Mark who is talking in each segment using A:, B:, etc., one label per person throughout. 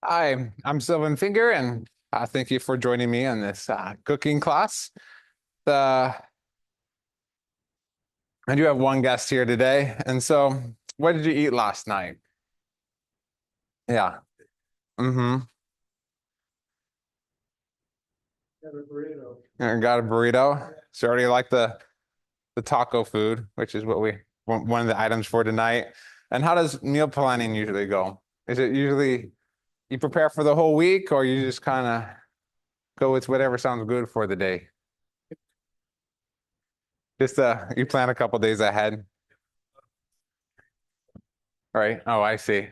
A: Hi, I'm Sylvan Finger, and thank you for joining me on this cooking class. The I do have one guest here today, and so what did you eat last night? Yeah. Mm-hmm. Got a burrito. So already like the taco food, which is what we one of the items for tonight. And how does meal planning usually go? Is it usually you prepare for the whole week, or you just kind of go with whatever sounds good for the day? Just you plan a couple days ahead, right? Oh, I see.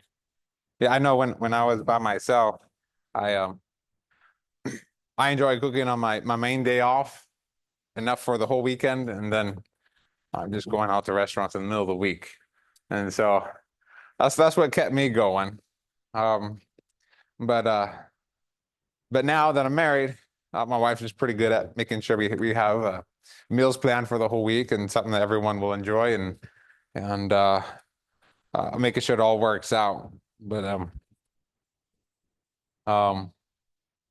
A: Yeah, I know when I was by myself, I I enjoy cooking on my main day off, enough for the whole weekend, and then I'm just going out to restaurants in the middle of the week. And so that's what kept me going. Um, but uh, but now that I'm married, my wife is pretty good at making sure we have meals planned for the whole week and something that everyone will enjoy and making sure it all works out. But um,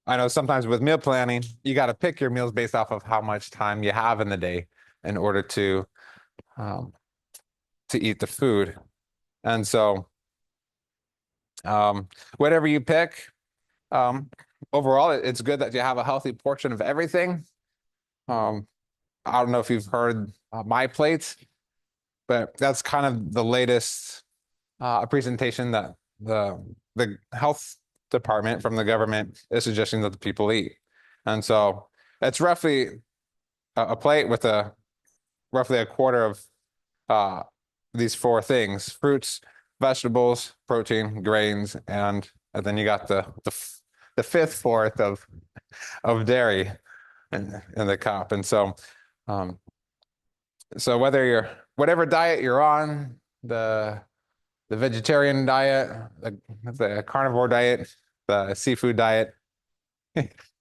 A: I know sometimes with meal planning, you got to pick your meals based off of how much time you have in the day in order um, to eat the food. And so, um, whatever you pick, um, overall, it's good that you have a healthy portion of everything. Um, I don't know if you've heard my plates, but that's kind of the latest presentation that the health department from the government is suggesting that the people eat. And so it's roughly a plate with a roughly a quarter of uh, these four things: fruits, vegetables, protein, grains, and then you got the fifth fourth of dairy in the cup. And so um, so whether you're whatever diet you're on, the vegetarian diet, the carnivore diet, the seafood diet,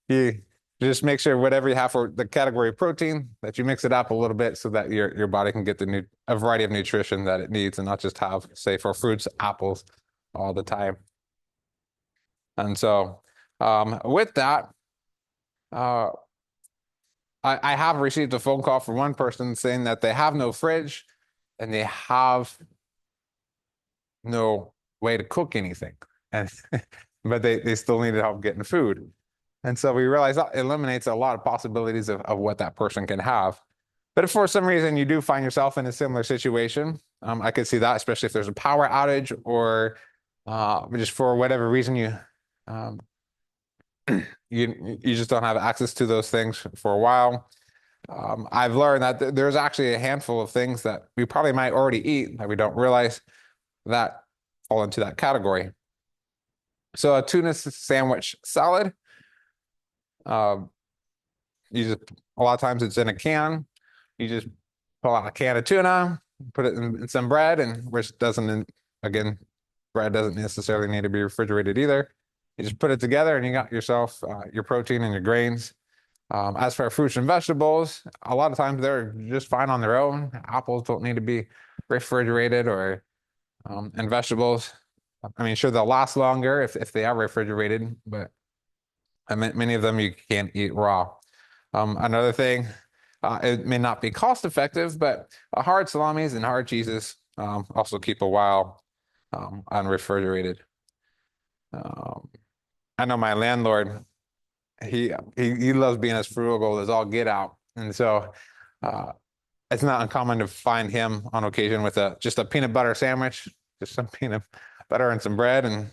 A: you just make sure whatever you have for the category of protein that you mix it up a little bit so that your body can get a variety of nutrition that it needs and not just have, say, for fruits, apples all the time. And so with that, uh, I have received a phone call from one person saying that they have no fridge and they have no way to cook anything. And but they still needed help getting food. And so we realized that eliminates a lot of possibilities of what that person can have. But if for some reason you do find yourself in a similar situation, I could see that, especially if there's a power outage or just for whatever reason um, you just don't have access to those things for a while. I've learned that there's actually a handful of things that we probably might already eat that we don't realize that fall into that category. So a tuna sandwich salad, uh, you just a lot of times it's in a can. You just pull out a can of tuna, put it in some bread, and which doesn't again, bread doesn't necessarily need to be refrigerated either. You just put it together, and you got yourself your protein and your grains. As for fruits and vegetables, a lot of times they're just fine on their own. Apples don't need to be refrigerated, or and vegetables. I mean, sure, they'll last longer if they are refrigerated, but many of them you can't eat raw. Another thing, it may not be cost effective, but hard salamis and hard cheeses also keep a while unrefrigerated. Um, I know my landlord, he loves being as frugal as all get out, and so uh, it's not uncommon to find him on occasion with a just a peanut butter sandwich, just some peanut butter and some bread, and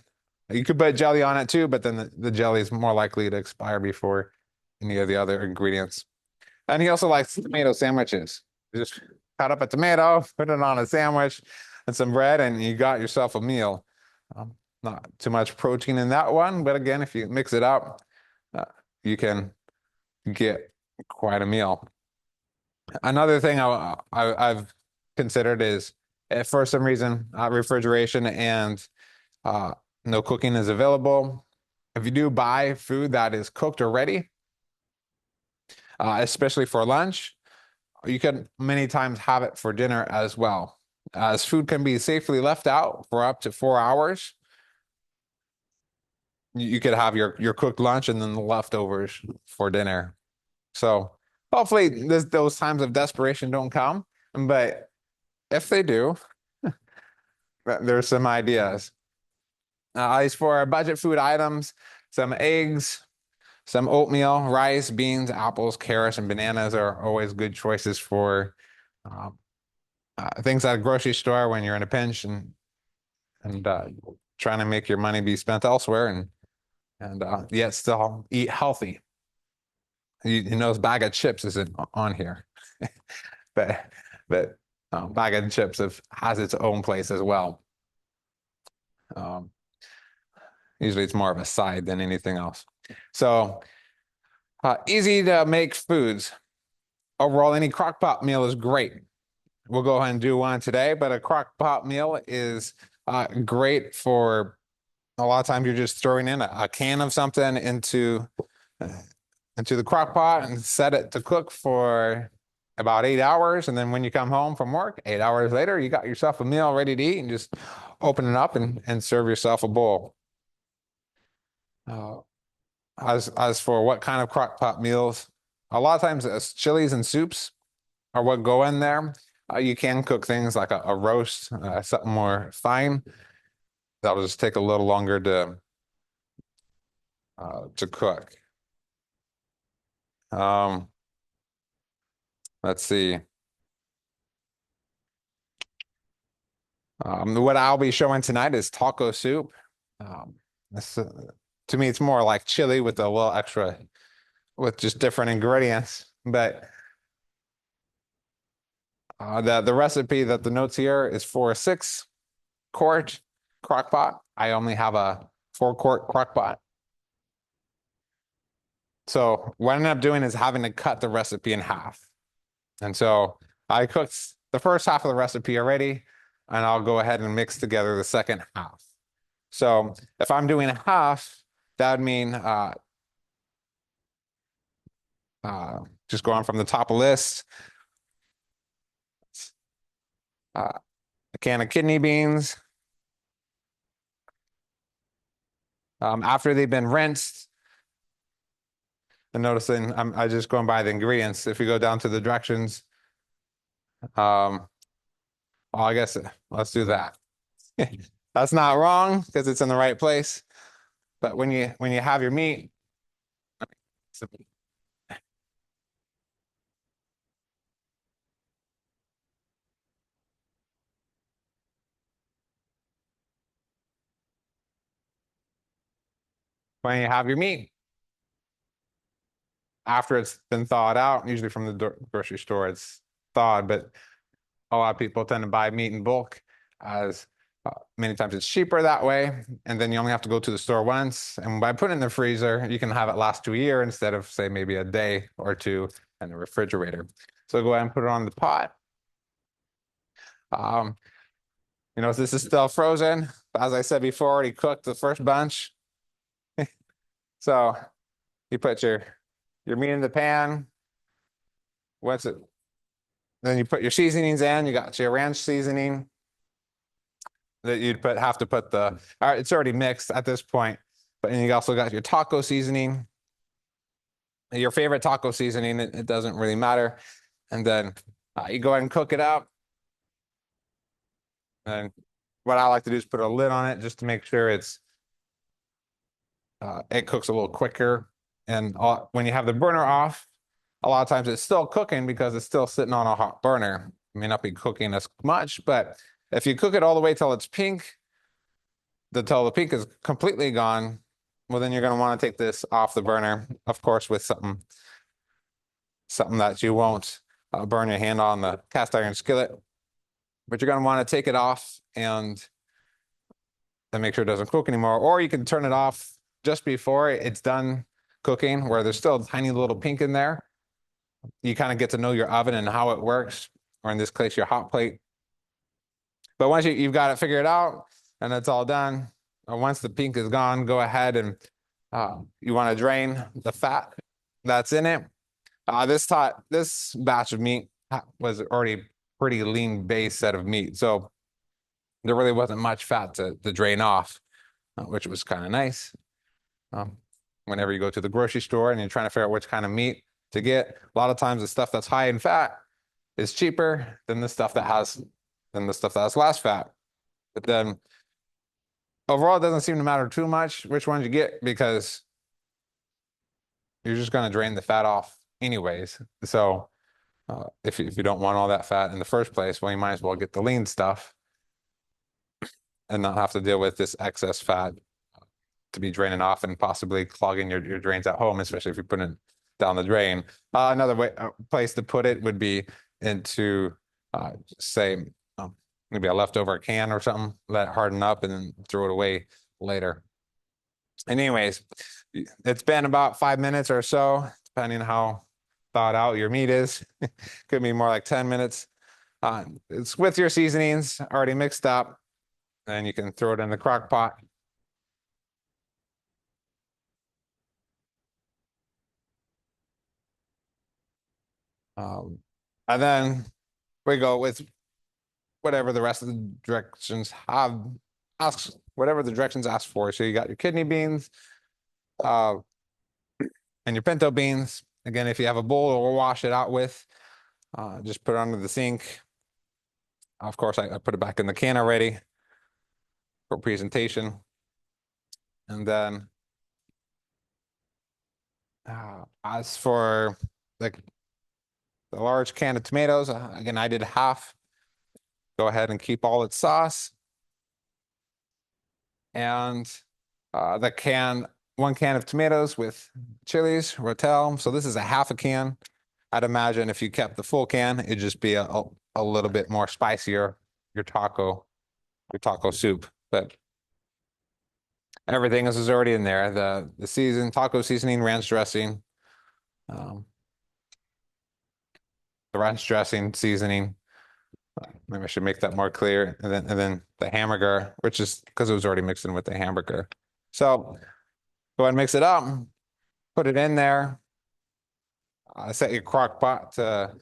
A: you could put jelly on it too, but then the jelly is more likely to expire before any of the other ingredients. And he also likes tomato sandwiches. You just cut up a tomato, put it on a sandwich and some bread, and you got yourself a meal. Not too much protein in that one, but again, if you mix it up, uh, you can get quite a meal. Another thing I've considered is if for some reason refrigeration and uh, no cooking is available, if you do buy food that is cooked already, especially for lunch, you can many times have it for dinner as well, as food can be safely left out for up to 4 hours. you could have your cooked lunch and then the leftovers for dinner. So hopefully those times of desperation don't come. But if they do, there's some ideas. As for our budget food items, some eggs, some oatmeal, rice, beans, apples, carrots, and bananas are always good choices for um, things at a grocery store when you're in a pinch and trying to make your money be spent elsewhere and yet still eat healthy. You know, this bag of chips isn't on here, but bag of chips has its own place as well. Um, Usually, it's more of a side than anything else. So easy to make foods. Overall, any crock pot meal is great. We'll go ahead and do one today, but a crock pot meal is great for a lot of times you're just throwing in a can of something uh, into the crock pot and set it to cook for about 8 hours. And then when you come home from work, 8 hours later, you got yourself a meal ready to eat and just open it up and serve yourself a bowl. Uh, as for what kind of crock pot meals, a lot of times chilies and soups are what go in there. You can cook things like a roast, something more fine. That'll just take a little longer to cook. Um, let's see. What I'll be showing tonight is taco soup. Um, this, to me, it's more like chili with a little extra, with just different ingredients. But the recipe that the notes here is for a 6-quart crock pot. I only have a 4-quart crock pot. So what I ended up doing is having to cut the recipe in half. And so I cooked the first half of the recipe already, and I'll go ahead and mix together the second half. So if I'm doing a half, that would mean just going from the top of the list, a can of kidney beans. After they've been rinsed, and noticing I just going by the ingredients. If you go down to the directions, well, I guess let's do that. That's not wrong because it's in the right place. But when you have your meat, when you have your meat, after it's been thawed out, usually from the grocery store, it's thawed, but a lot of people tend to buy meat in bulk as many times it's cheaper that way. And then you only have to go to the store once. And by putting it in the freezer, you can have it last to a year instead of, say, maybe a day or two in the refrigerator. So go ahead and put it on the pot. Um, this is still frozen. As I said before, already cooked the first bunch. So you put your meat in the pan. Once it, then you put your seasonings in. You got your ranch seasoning that you'd have to put all right, it's already mixed at this point, but then you also got your taco seasoning, your favorite taco seasoning. It doesn't really matter. And then you go ahead and cook it up. And what I like to do is put a lid on it just to make sure it cooks a little quicker. And when you have the burner off, a lot of times it's still cooking because it's still sitting on a hot burner. It may not be cooking as much, but if you cook it all the way till it's pink, until the pink is completely gone, well, then you're going to want to take this off the burner, of course, with something that you won't burn your hand on, the cast iron skillet. But you're going to want to take it off and then make sure it doesn't cook anymore. Or you can turn it off just before it's done cooking, where there's still a tiny little pink in there. You kind of get to know your oven and how it works, or in this case, your hot plate. But once you've got it figured out and it's all done, once the pink is gone, go ahead and you want to drain the fat that's in it. This batch of meat was already pretty lean base set of meat, so there really wasn't much fat to drain off, which was kind of nice. Um, Whenever you go to the grocery store and you're trying to figure out which kind of meat to get, a lot of times the stuff that's high in fat is cheaper than the stuff that has less fat. But then overall, it doesn't seem to matter too much which ones you get because you're just going to drain the fat off anyways. So if you don't want all that fat in the first place, well, you might as well get the lean stuff and not have to deal with this excess fat to be draining off and possibly clogging your drains at home, especially if you're putting it down the drain. Another place to put it would be into, say, maybe a leftover can or something, let it harden up and then throw it away later. Anyways, it's been about 5 minutes or so, depending on how thawed out your meat is. Could be more like 10 minutes. It's with your seasonings already mixed up, and you can throw it in the crock pot. And then we go with whatever the rest of the directions have. Ask whatever the directions ask for. So you got your kidney beans, and your pinto beans. Again, if you have a bowl or wash it out with, just put it under the sink. Of course, I put it back in the can already for presentation. And then as for the large can of tomatoes, again, I did half. Go ahead and keep all its sauce. And one can of tomatoes with chilies, rotel. So this is a half a can. I'd imagine if you kept the full can, it'd just be a little bit more spicier, your taco soup. But everything is already in there. The taco seasoning, ranch dressing, the ranch dressing seasoning. Maybe I should make that more clear. And then the hamburger, which is because it was already mixed in with the hamburger. So go ahead and mix it up, put it in there. Set your crock pot to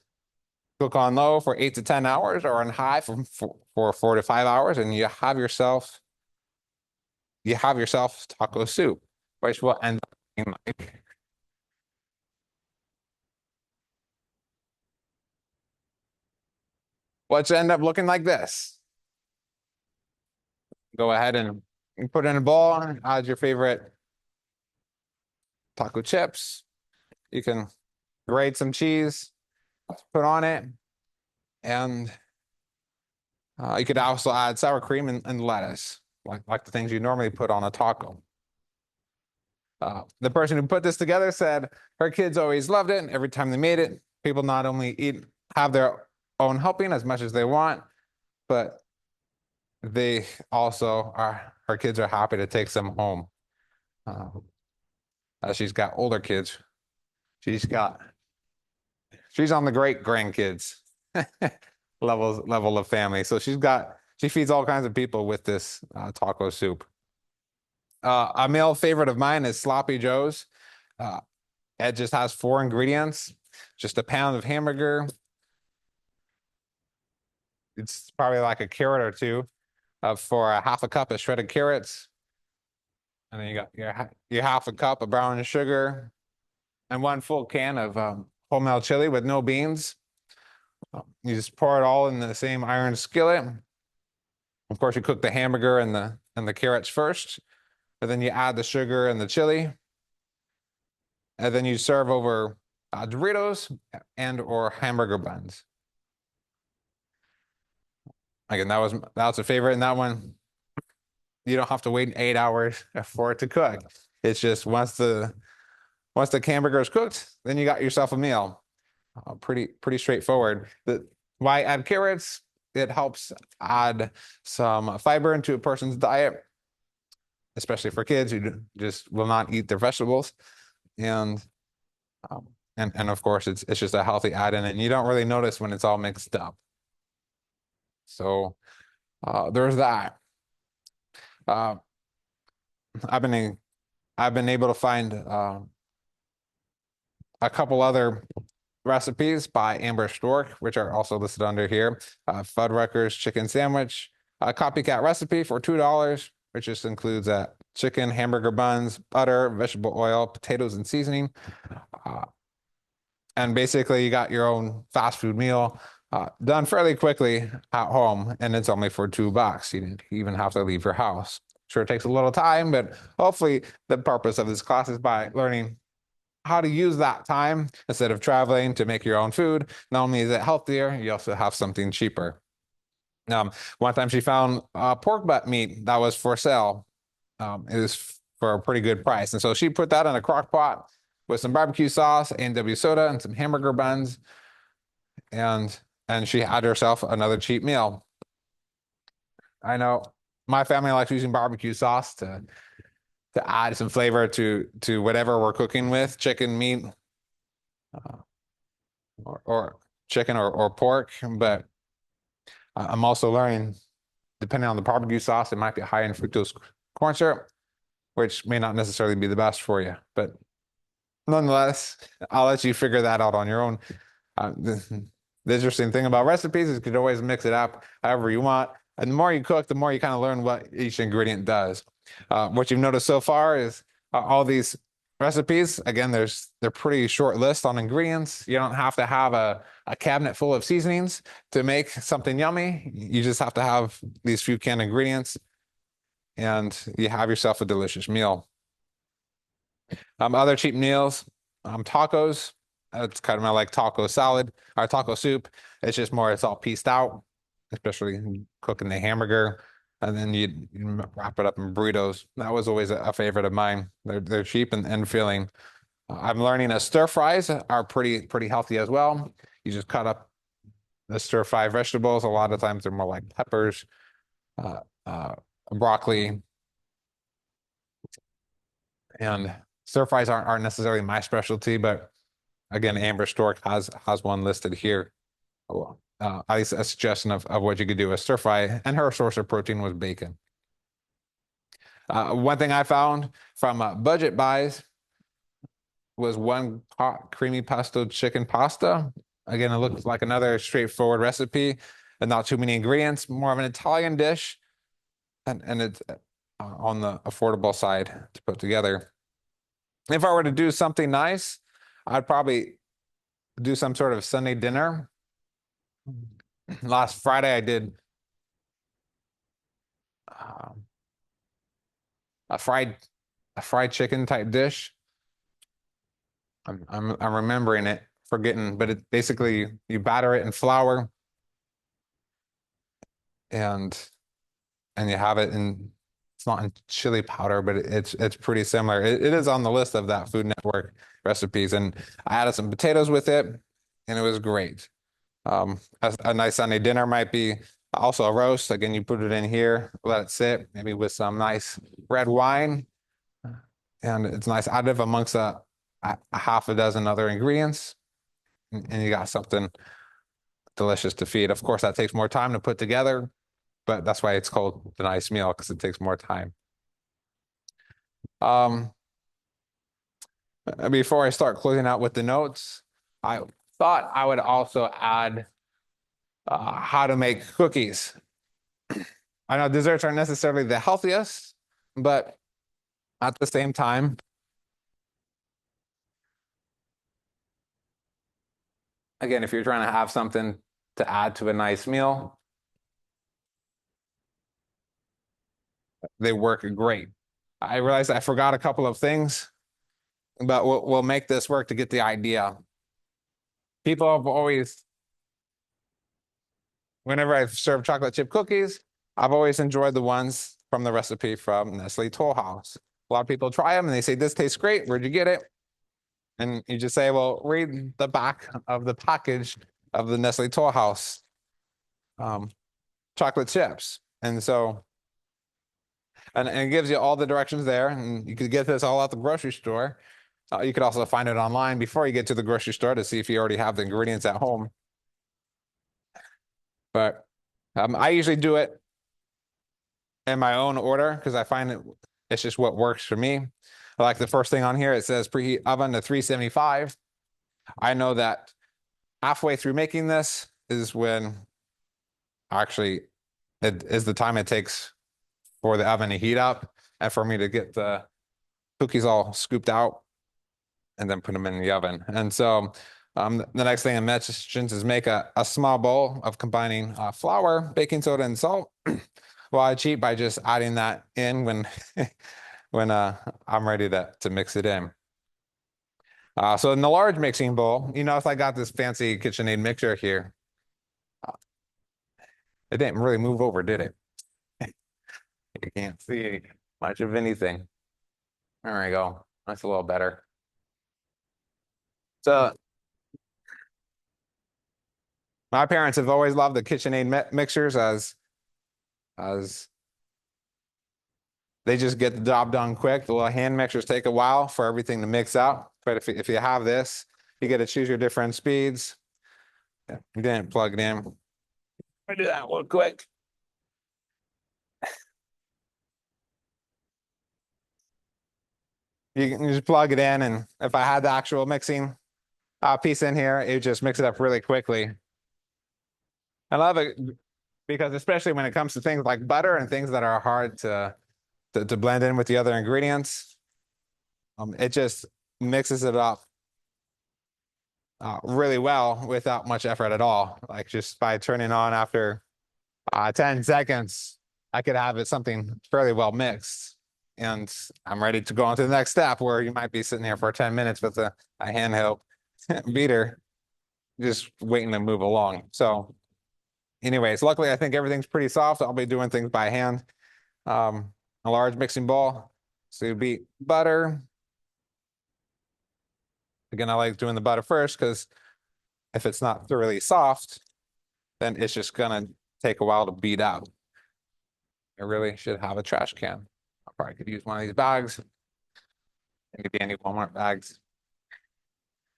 A: cook on low for 8 to 10 hours or on high for 4 to 5 hours, and you have yourself taco soup, which will end up being like what's end up looking like this. Go ahead and put it in a bowl, add your favorite taco chips. You can grate some cheese, put on it, and you could also add sour cream and lettuce, like the things you normally put on a taco. The person who put this together said her kids always loved it, and every time they made it, people not only have their own helping as much as they want, but they also her kids are happy to take some home. As she's got older kids, she's on the great grandkids level of family. So she feeds all kinds of people with this taco soup. A male favorite of mine is Sloppy Joe's. It just has 4 ingredients, just a pound of hamburger. It's probably like a carrot or two for a half a cup of shredded carrots. And then you got your half a cup of brown sugar and 1 full can of wholemeal chili with no beans. You just pour it all in the same iron skillet. Of course, you cook the hamburger and the carrots first, and then you add the sugar and the chili. And then you serve over Doritos and or hamburger buns. Again, that was a favorite, and that one you don't have to wait 8 hours for it to cook. It's just once the hamburger is cooked, then you got yourself a meal. Pretty straightforward. Why add carrots? It helps add some fiber into a person's diet, especially for kids who just will not eat their vegetables. And of course, it's just a healthy add-in, and you don't really notice when it's all mixed up. So there's that. I've been able to find a couple other recipes by Amber Stork, which are also listed under here. Fuddruckers chicken sandwich, a copycat recipe for $2, which just includes a chicken, hamburger buns, butter, vegetable oil, potatoes, and seasoning. Uh, and basically, you got your own fast food meal done fairly quickly at home, and it's only for $2. You didn't even have to leave your house. Sure, it takes a little time, but hopefully, the purpose of this class is by learning how to use that time instead of traveling to make your own food. Not only is it healthier, you also have something cheaper. One time she found pork butt meat that was for sale. It was for a pretty good price. And so she put that in a crock pot with some barbecue sauce, A&W soda, and some hamburger buns. And she had herself another cheap meal. I know my family likes using barbecue sauce to add some flavor to whatever we're cooking with, chicken, meat, uh, or chicken or pork. But I'm also learning, depending on the barbecue sauce, it might be high in fructose corn syrup, which may not necessarily be the best for you. But nonetheless, I'll let you figure that out on your own. The interesting thing about recipes is you could always mix it up however you want. And the more you cook, the more you kind of learn what each ingredient does. What you've noticed so far is all these recipes, again, they're pretty short list on ingredients. You don't have to have a cabinet full of seasonings to make something yummy. You just have to have these few canned ingredients and you have yourself a delicious meal. Other cheap meals, tacos. It's kind of like taco salad or taco soup. It's just more, it's all pieced out, especially cooking the hamburger. And then you wrap it up in burritos. That was always a favorite of mine. They're cheap and filling. I'm learning that stir fries are pretty healthy as well. You just cut up the stir fry vegetables. A lot of times they're more like peppers, uh, uh, broccoli, and stir fries aren't necessarily my specialty, but again, Amber Stork has one listed here. At least a suggestion of what you could do with stir fry, and her source of protein was bacon. One thing I found from budget buys was one pot creamy pesto chicken pasta. Again, it looks like another straightforward recipe and not too many ingredients, more of an Italian dish, and it's on the affordable side to put together. If I were to do something nice, I'd probably do some sort of Sunday dinner. Last Friday, I did a fried chicken type dish. I'm remembering it, forgetting, but it basically you batter it in flour and you have it in, it's not in chili powder, but it's pretty similar. It is on the list of that Food Network recipes, and I added some potatoes with it, and it was great. A nice Sunday dinner might be also a roast. Again, you put it in here, let it sit, maybe with some nice red wine, and it's nice additive amongst a half a dozen other ingredients, and you got something delicious to feed. Of course, that takes more time to put together, but that's why it's called the nice meal, because it takes more time. Before I start closing out with the notes, I thought I would also add how to make cookies. I know desserts aren't necessarily the healthiest, but at the same time, again, if you're trying to have something to add to a nice meal, they work great. I realized I forgot a couple of things, but we'll make this work to get the idea. People have always, whenever I've served chocolate chip cookies, I've always enjoyed the ones from the recipe from Nestle Toll House. A lot of people try them and they say, this tastes great. Where'd you get it? And you just say, well, read the back of the package of the Nestle Toll House chocolate chips. And so, and it gives you all the directions there. And you could get this all at the grocery store. You could also find it online before you get to the grocery store to see if you already have the ingredients at home. But I usually do it in my own order because I find it's just what works for me. I like the first thing on here. It says preheat oven to 375. I know that halfway through making this is when actually it is the time it takes for the oven to heat up. and for me to get the cookies all scooped out and then put them in the oven. And so the next thing I mentioned is make a small bowl of combining flour, baking soda, and salt. Well, I cheat by just adding that in when when I'm ready to mix it in. So in the large mixing bowl, you notice I got this fancy KitchenAid mixer here. It didn't really move over, did it? You can't see much of anything. There we go. That's a little better. So my parents have always loved the KitchenAid mixers as they just get the job done quick. The little hand mixers take a while for everything to mix out. But if you have this, you get to choose your different speeds. Yeah, you didn't plug it in. Let me do that real quick. You can just plug it in, and if I had the actual mixing piece in here, it would just mix it up really quickly. I love it because especially when it comes to things like butter and things that are hard to blend in with the other ingredients, it just mixes it up really well without much effort at all. Like just by turning on after 10 seconds, I could have it something fairly well mixed. And I'm ready to go on to the next step where you might be sitting here for 10 minutes with a handheld beater, just waiting to move along. So anyways, luckily I think everything's pretty soft. I'll be doing things by hand. A large mixing bowl. So you beat butter. Again, I like doing the butter first because if it's not thoroughly soft, then it's just gonna take a while to beat out. I really should have a trash can. I probably could use one of these bags. Maybe any Walmart bags.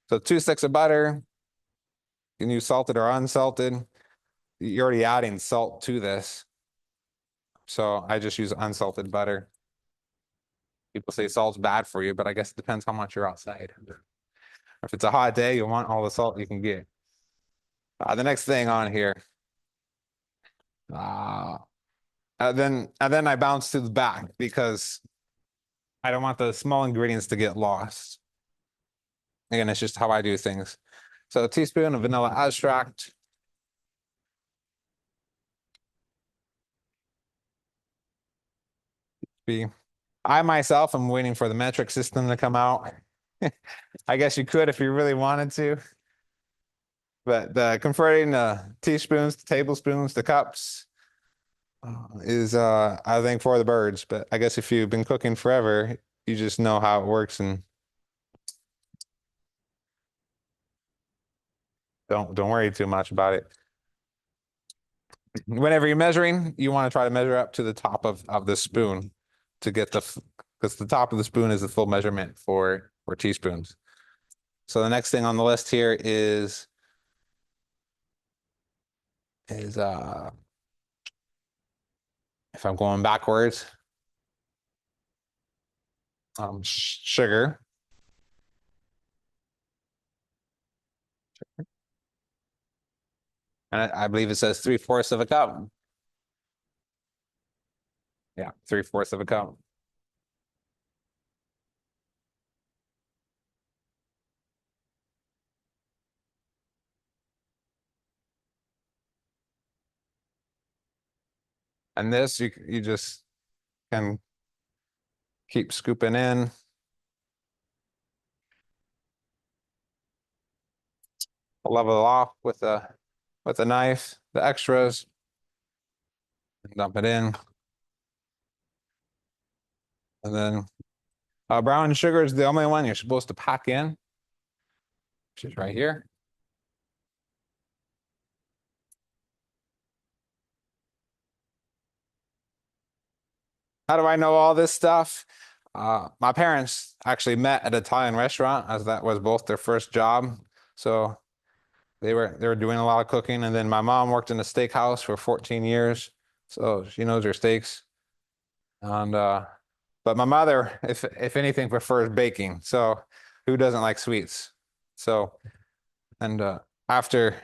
A: So 2 sticks of butter. You can use salted or unsalted. You're already adding salt to this. So I just use unsalted butter. People say salt's bad for you, but I guess it depends how much you're outside. If it's a hot day, you want all the salt you can get. The next thing on here, then I bounce to the back because I don't want the small ingredients to get lost. Again, it's just how I do things. So a teaspoon of vanilla extract. I myself am waiting for the metric system to come out. I guess you could if you really wanted to. But converting teaspoons to tablespoons to cups is, I think, for the birds. But I guess if you've been cooking forever, you just know how it works and don't worry too much about it. Whenever you're measuring, you want to try to measure up to the top of the spoon to get because the top of the spoon is the full measurement for teaspoons. So the next thing on the list here is if I'm going backwards, sugar. And I believe it says 3/4 of a cup. Yeah, 3/4 of a cup. And this you just can keep scooping in. Level it off with a knife, the extras, and dump it in. And then brown sugar is the only one you're supposed to pack in, which is right here. How do I know all this stuff? My parents actually met at an Italian restaurant as that was both their first job. So they were doing a lot of cooking. And then my mom worked in a steakhouse for 14 years. So she knows her steaks. And but my mother, if anything, prefers baking. So who doesn't like sweets? So and after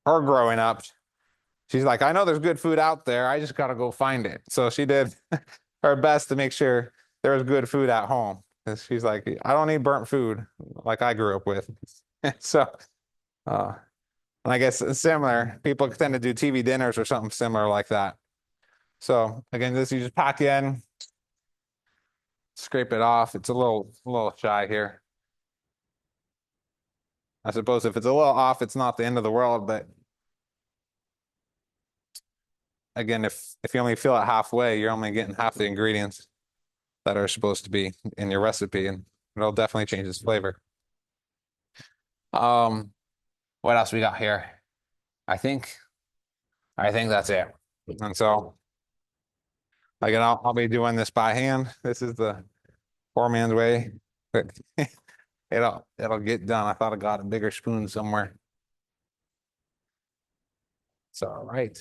A: her growing up, she's like, I know there's good food out there. I just gotta go find it. So she did her best to make sure there was good food at home. And she's like, I don't need burnt food like I grew up with. So, uh, and I guess it's similar. People tend to do TV dinners or something similar like that. So again, this you just pack in, scrape it off. It's a little shy here. I suppose if it's a little off, it's not the end of the world. But again, if you only fill it halfway, you're only getting half the ingredients that are supposed to be in your recipe, and it'll definitely change its flavor. Um, what else we got here? I think I think that's it. And so again, I'll be doing this by hand. This is the poor man's way, but it'll get done. I thought I got a bigger spoon somewhere. It's all right.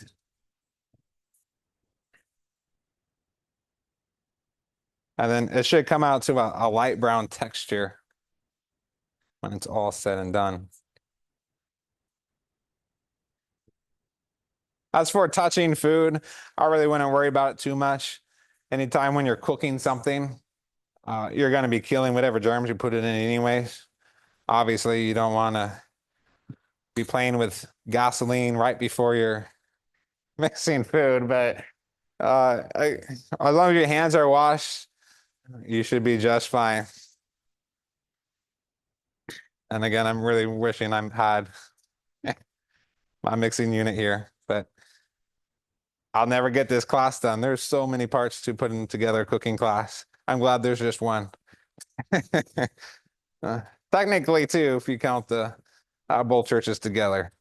A: And then it should come out to a light brown texture when it's all said and done. As for touching food, I really wouldn't worry about it too much. Anytime when you're cooking something, you're going to be killing whatever germs you put it in anyways. Obviously, you don't want to be playing with gasoline right before you're mixing food, but as long as your hands are washed, you should be just fine. And again, I'm really wishing I had my mixing unit here, but I'll never get this class done. There's so many parts to putting together a cooking class. I'm glad there's just one. Uh, technically, two, if you count the both churches together.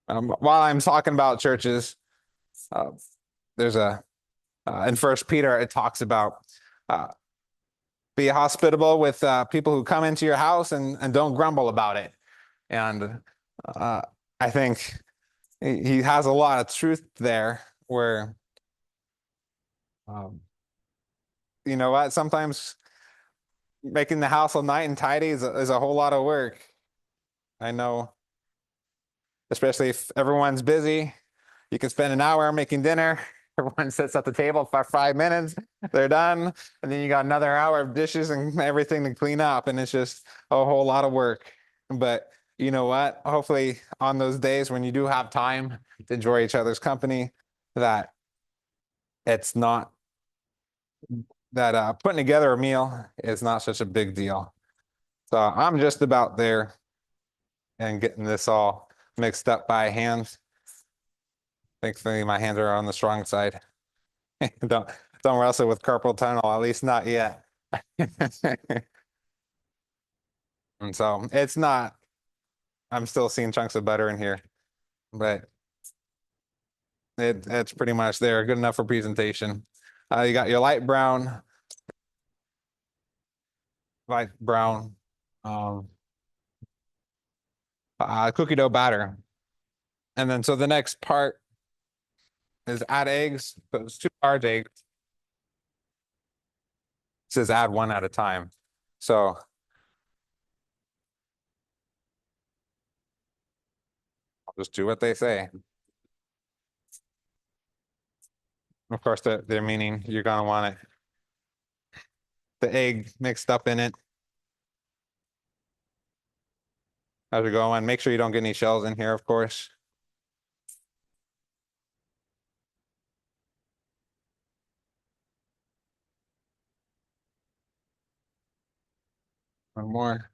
A: While I'm talking about churches, uh, there's a in First Peter it talks about uh, be hospitable with people who come into your house and don't grumble about it. And uh, I think he has a lot of truth there where, um, you know what, sometimes making the house all nice and tidy is a whole lot of work. I know, especially if everyone's busy, you can spend an hour making dinner. Everyone sits at the table for 5 minutes, they're done, and then you got another hour of dishes and everything to clean up, and it's just a whole lot of work. But you know what? Hopefully, on those days when you do have time to enjoy each other's company, that it's not that putting together a meal is not such a big deal. So I'm just about there and getting this all mixed up by hand. Thankfully, my hands are on the strong side. Don't don't wrestle with carpal tunnel, at least not yet. And so it's not, I'm still seeing chunks of butter in here, but it's pretty much there, good enough for presentation. You got your light brown um, cookie dough batter. And then so the next part is add eggs. So it's 2 large eggs. It says add one at a time. So I'll just do what they say. Of course, they're meaning you're gonna want the egg mixed up in it as you're going. Make sure you don't get any shells in here, of course. One more.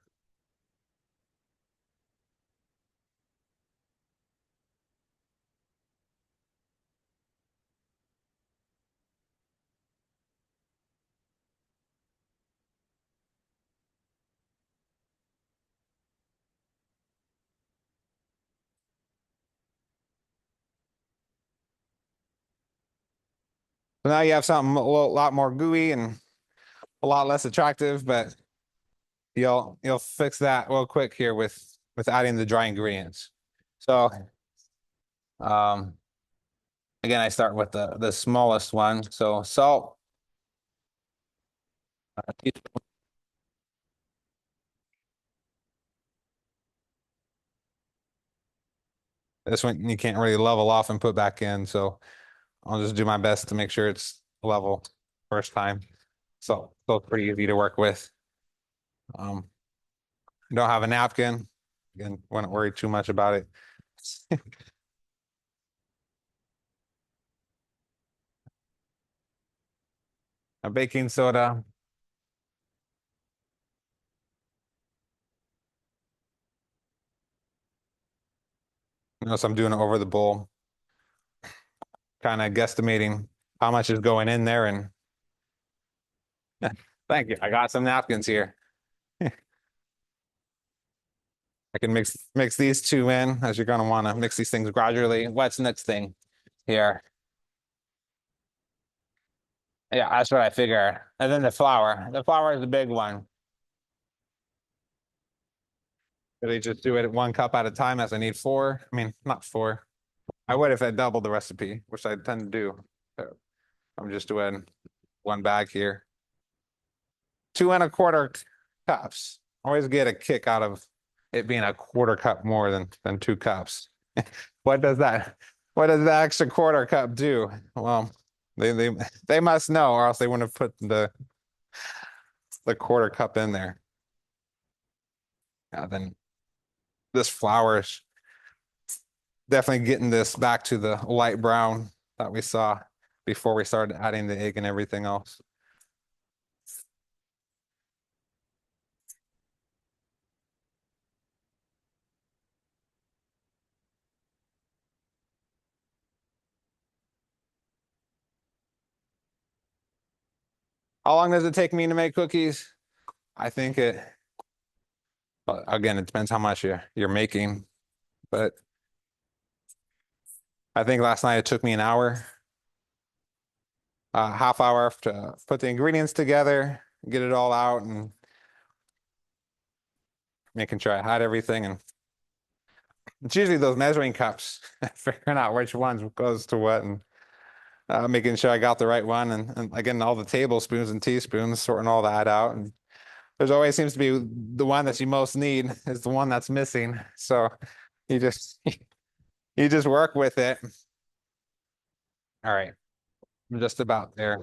A: So now you have something lot more gooey and a lot less attractive, but you'll fix that real quick here with adding the dry ingredients. So um again, I start with the smallest one. So salt, this one you can't really level off and put back in. So I'll just do my best to make sure it's level first time. So it's pretty easy to work with. Um, don't have a napkin. Again, wouldn't worry too much about it. A baking soda. Notice I'm doing it over the bowl, kind of guesstimating how much is going in there. And thank you. I got some napkins here. I can mix these two in as you're gonna want to mix these things gradually. What's the next thing here? Yeah, that's what I figure. And then the flour. The flour is the big one. Really just do it 1 cup at a time as I need four. I mean, not four. I would if I doubled the recipe, which I tend to do. So I'm just doing 1 bag here. 2¼ cups. Always get a kick out of it being a quarter cup more than 2 cups. What does that what does the extra quarter cup do? Well, they they they must know, or else they wouldn't have put the quarter cup in there. Then this flour is definitely getting this back to the light brown that we saw before we started adding the egg and everything else. How long does it take me to make cookies? I think again, it depends how much you're making, but I think last night it took me an hour, half hour to put the ingredients together, get it all out, and making sure I had everything. And it's usually those measuring cups, figuring out which ones goes to what, and making sure I got the right one, and again, all the tablespoons and teaspoons, sorting all that out. And there's always seems to be the one that you most need is the one that's missing. So you just you just work with it. All right, I'm just about there.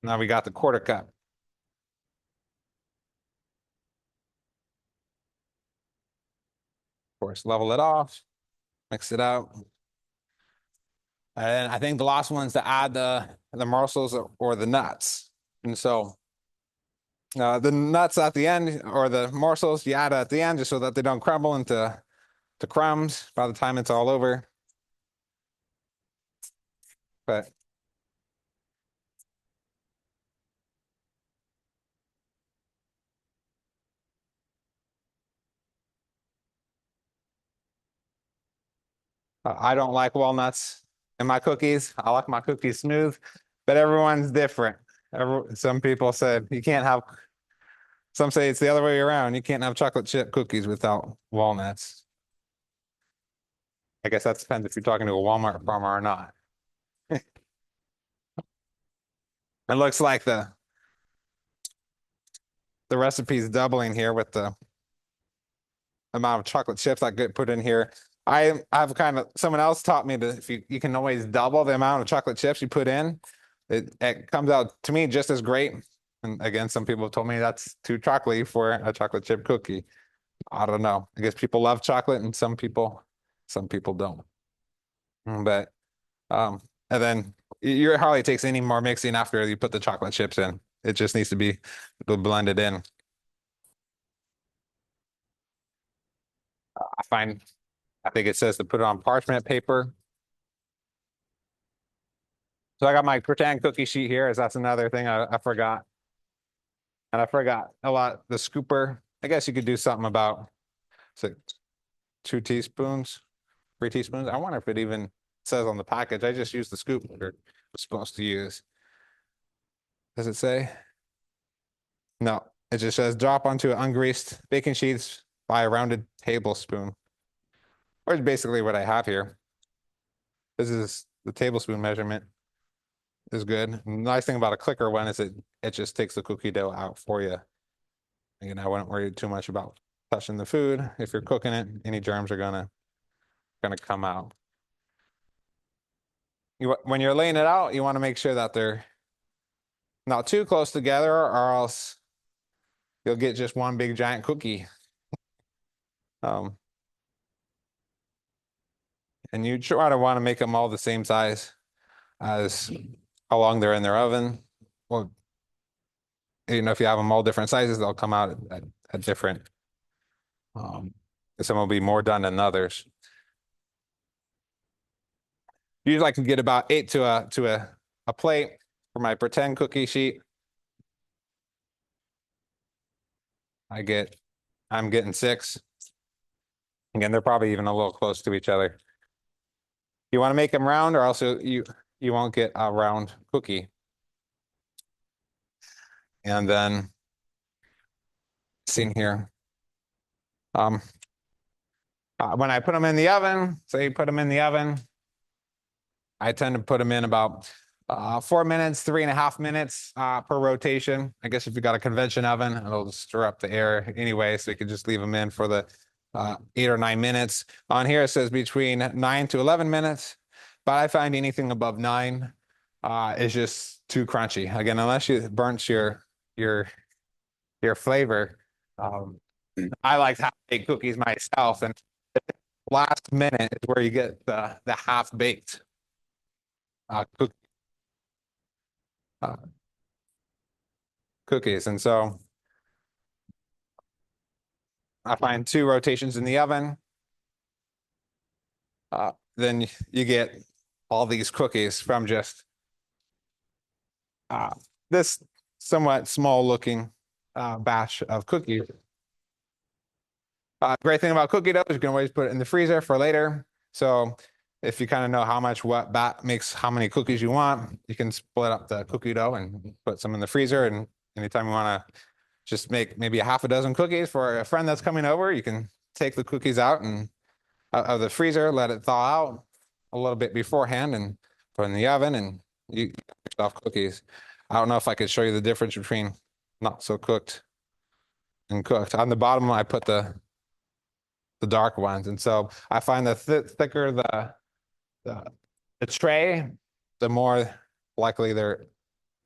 A: Now we got the quarter cup. Of course, level it off, mix it out. And I think the last one's to add the morsels or the nuts. And so the nuts at the end or the morsels you add at the end just so that they don't crumble into crumbs by the time it's all over. But I don't like walnuts in my cookies. I like my cookies smooth, but everyone's different. Some people said you can't have, some say it's the other way around. You can't have chocolate chip cookies without walnuts. I guess that depends if you're talking to a Walmart farmer or not. It looks like the recipe's doubling here with the amount of chocolate chips that get put in here. I've kind of someone else taught me that if you can always double the amount of chocolate chips you put in, it comes out to me just as great. And again, some people have told me that's too chocolatey for a chocolate chip cookie. I don't know. I guess people love chocolate and some people don't. But and then it hardly takes any more mixing after you put the chocolate chips in. It just needs to be blended in. I find I think it says to put it on parchment paper. So I got my pretend cookie sheet here, as that's another thing I forgot. And I forgot a lot the scooper. I guess you could do something about so 2 teaspoons, 3 teaspoons. I wonder if it even says on the package. I just used the scoop we're supposed to use. Does it say? No, it just says drop onto ungreased baking sheets by a rounded tablespoon. Or it's basically what I have here. This is the tablespoon measurement is good. The nice thing about a clicker one is it just takes the cookie dough out for you. Again, I wouldn't worry too much about touching the food. If you're cooking it, any germs are gonna come out. when you're laying it out, you want to make sure that they're not too close together, or else you'll get just one big giant cookie. Um, and you try to want to make them all the same size as how long they're in their oven. Well, if you have them all different sizes, they'll come out at different. Um, some will be more done than others. Usually, I can get about 8 to a plate for my pretend cookie sheet. I'm getting 6. Again, they're probably even a little close to each other. You want to make them round, or else you won't get a round cookie. And then, see here. When I put them in the oven, say you put them in the oven, I tend to put them in about 4 minutes, 3.5 minutes per rotation. I guess if you got a convection oven, it'll just stir up the air anyway, so you can just leave them in for the 8 or 9 minutes. On here it says between 9 to 11 minutes, but I find anything above 9 is just too crunchy. Again, unless you burnt your flavor. I like half-baked cookies myself, and last minute is where you get the half-baked cook, uh, cookies. And so I find 2 rotations in the oven. Then you get all these cookies from just this somewhat small looking batch of cookies. Great thing about cookie dough is you can always put it in the freezer for later. So if you kind of know how much what bat makes how many cookies you want, you can split up the cookie dough and put some in the freezer. And anytime you want to just make maybe a half a dozen cookies for a friend that's coming over, you can take the cookies out and out of the freezer, let it thaw out a little bit beforehand, and put in the oven, and you off cookies. I don't know if I could show you the difference between not so cooked and cooked. On the bottom, I put the dark ones, and so I find the thicker the tray, the more likely they're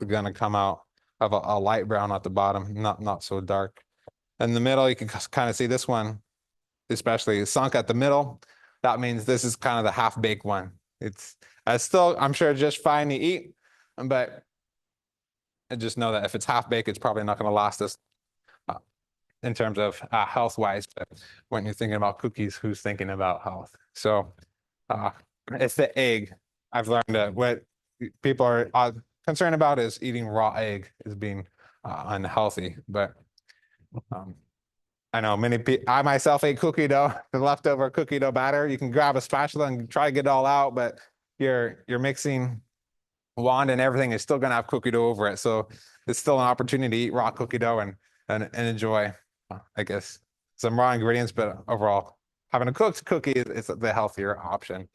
A: going to come out of a light brown at the bottom, not so dark. In the middle, you can kind of see this one, especially sunk at the middle. That means this is kind of the half-baked one. It's still, I'm sure, just fine to eat, but I just know that if it's half-baked, it's probably not going to last us in terms of health-wise. But when you're thinking about cookies, who's thinking about health? So it's the egg. I've learned that what people are concerned about is eating raw egg as being unhealthy. But I know many people, I myself ate cookie dough, the leftover cookie dough batter. You can grab a spatula and try to get it all out, but your mixing wand and everything is still going to have cookie dough over it. So it's still an opportunity to eat raw cookie dough and enjoy, I guess, some raw ingredients, but overall, having a cooked cookie is the healthier option.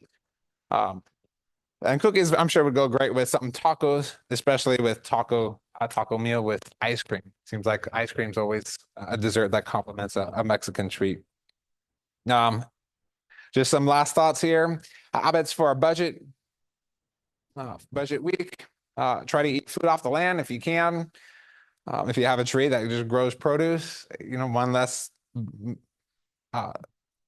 A: And cookies, I'm sure would go great with something tacos, especially with a taco meal with ice cream. Seems like ice cream's always a dessert that complements a Mexican treat. Just some last thoughts here. Habits for a budget week. Try to eat food off the land if you can. If you have a tree that just grows produce, one less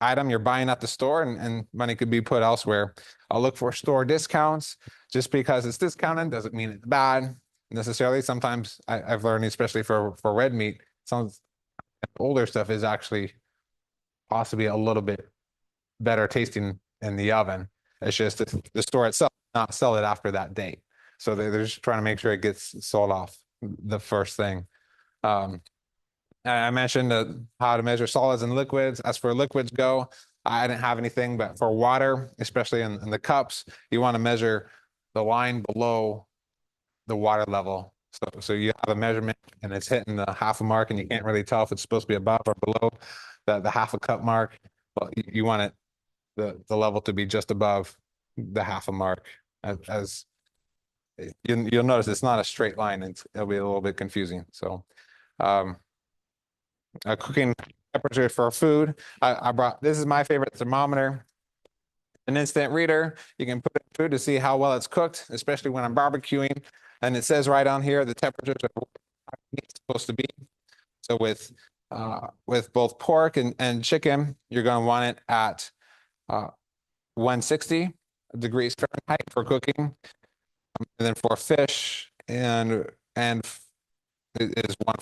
A: item you're buying at the store, and money could be put elsewhere. I'll look for store discounts. Just because it's discounted doesn't mean it's bad necessarily. Sometimes I've learned, especially for red meat, some older stuff is actually possibly a little bit better tasting in the oven. It's just the store itself not sell it after that date. So they're just trying to make sure it gets sold off the first thing. I mentioned how to measure solids and liquids. As for liquids go, I didn't have anything, but for water, especially in the cups, you want to measure the line below the water level. So you have a measurement and it's hitting the half a mark, and you can't really tell if it's supposed to be above or below the half a cup mark. But you want it the level to be just above the half a mark. As you'll notice, it's not a straight line. It'll be a little bit confusing. So cooking temperature for food. I brought, this is my favorite thermometer. an instant reader. You can put in food to see how well it's cooked, especially when I'm barbecuing. And it says right on here the temperatures are where it's supposed to be. So with both pork and chicken, you're going to want it at 160 degrees Fahrenheit for cooking. And then for fish and it is one.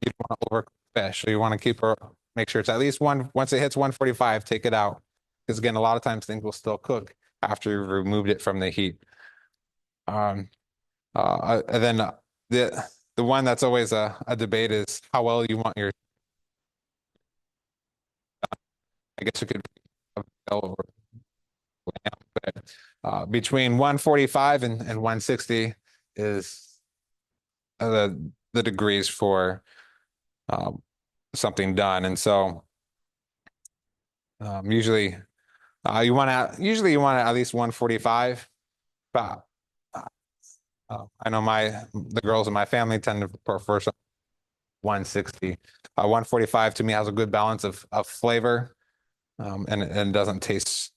A: You don't want to overcook fish, so you want to make sure it's at least one. Once it hits 145, take it out because again, a lot of times things will still cook after you've removed it from the heat. And then the one that's always a debate is how well you want your. I guess you could or but between 145 and 160 is the degrees for something done. And so usually you want at least 145. But I know the girls in my family tend to prefer 160. 145 to me has a good balance of flavor, and doesn't taste.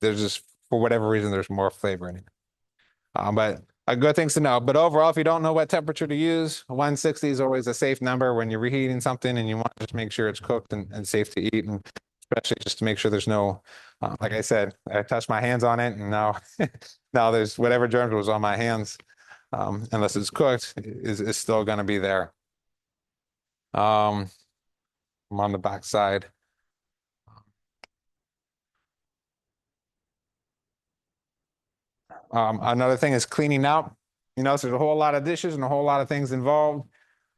A: There's just for whatever reason there's more flavor in it. But good things to know. But overall, if you don't know what temperature to use, 160 is always a safe number when you're reheating something and you want to just make sure it's cooked and safe to eat, and especially just to make sure there's no, like I said, I touched my hands on it and now, now there's whatever germs was on my hands, unless it's cooked, is still going to be there. I'm on the back side. Another thing is cleaning out. You know, so there's a whole lot of dishes and a whole lot of things involved.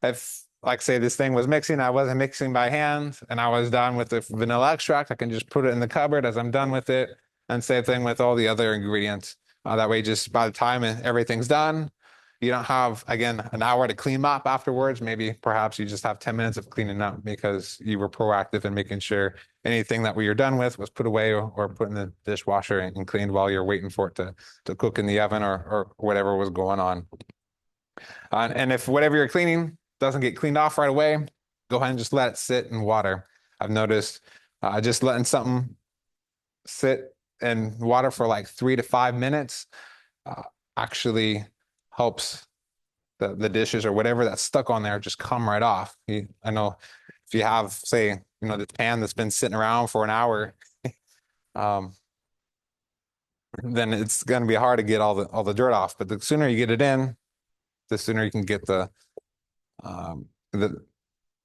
A: If, like, say this thing was mixing, I wasn't mixing by hand, and I was done with the vanilla extract, I can just put it in the cupboard as I'm done with it. And same thing with all the other ingredients. That way, just by the time everything's done, you don't have, again, an hour to clean up afterwards. Maybe perhaps you just have 10 minutes of cleaning up because you were proactive in making sure anything that we were done with was put away or put in the dishwasher and cleaned while you're waiting for it to cook in the oven or whatever was going on. And if whatever you're cleaning doesn't get cleaned off right away, go ahead and just let it sit in water. I've noticed just letting something sit in water for like 3 to 5 minutes actually helps the dishes or whatever that's stuck on there just come right off. I know if you have, say, the pan that's been sitting around for an hour, then it's going to be hard to get all the dirt off. But the sooner you get it in, the sooner you can get the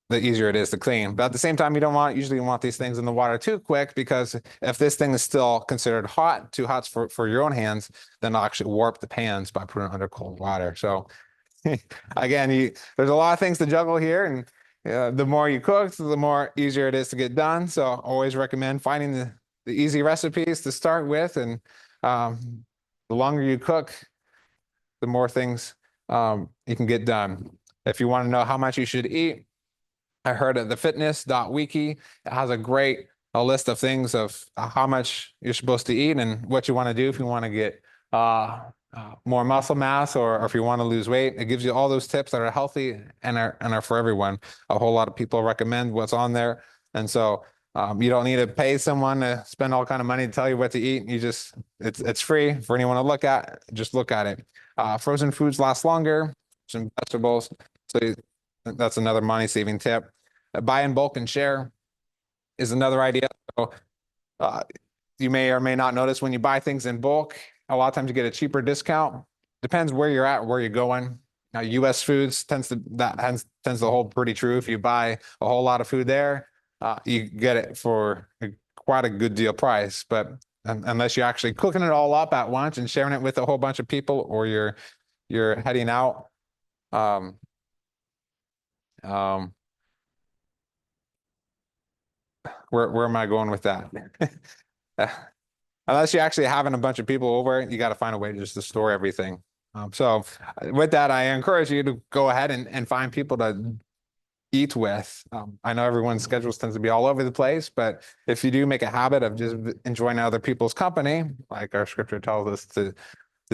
A: easier it is to clean. But at the same time, usually you want these things in the water too quick, because if this thing is still considered hot, too hot for your own hands, then it'll actually warp the pans by putting it under cold water. So again, there's a lot of things to juggle here, and the more you cook, the more easier it is to get done. So I always recommend finding the easy recipes to start with, and the longer you cook, the more things you can get done. If you want to know how much you should eat, I heard at the fitness.wiki, it has a list of things of how much you're supposed to eat and what you want to do if you want to get more muscle mass or if you want to lose weight. It gives you all those tips that are healthy and are for everyone. A whole lot of people recommend what's on there. And so you don't need to pay someone to spend all kind of money to tell you what to eat. It's free for anyone to look at. Just look at it. Frozen foods last longer, some vegetables. So that's another money saving tip. Buy in bulk and share is another idea. So you may or may not notice when you buy things in bulk, a lot of times you get a cheaper discount. Depends where you're at, where you're going. Now, U.S. foods tends to hold pretty true. If you buy a whole lot of food there, you get it for quite a good deal price. But unless you're actually cooking it all up at once and sharing it with a whole bunch of people, or you're heading out. Where am I going with that? Unless you're actually having a bunch of people over, you got to find a way just to store everything. So with that, I encourage you to go ahead and find people to eat with. I know everyone's schedules tends to be all over the place, but if you do make a habit of just enjoying other people's company, like our scripture tells us to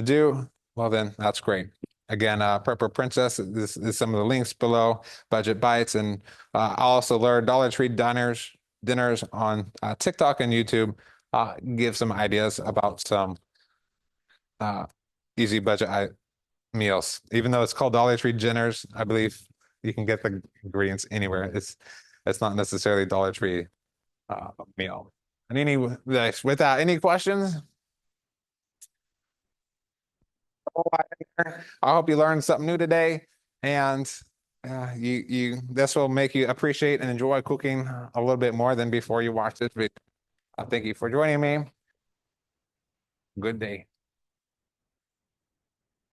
A: do, well, then that's great. Again, Prepper Princess, this is some of the links below, Budget Bites, and I also learned Dollar Tree dinners on TikTok and YouTube. give some ideas about some easy budget meals. Even though it's called Dollar Tree dinners, I believe you can get the ingredients anywhere. It's not necessarily Dollar Tree meal. And with that, any questions? I hope you learned something new today, and this will make you appreciate and enjoy cooking a little bit more than before you watch this video. Thank you for joining me. Good day.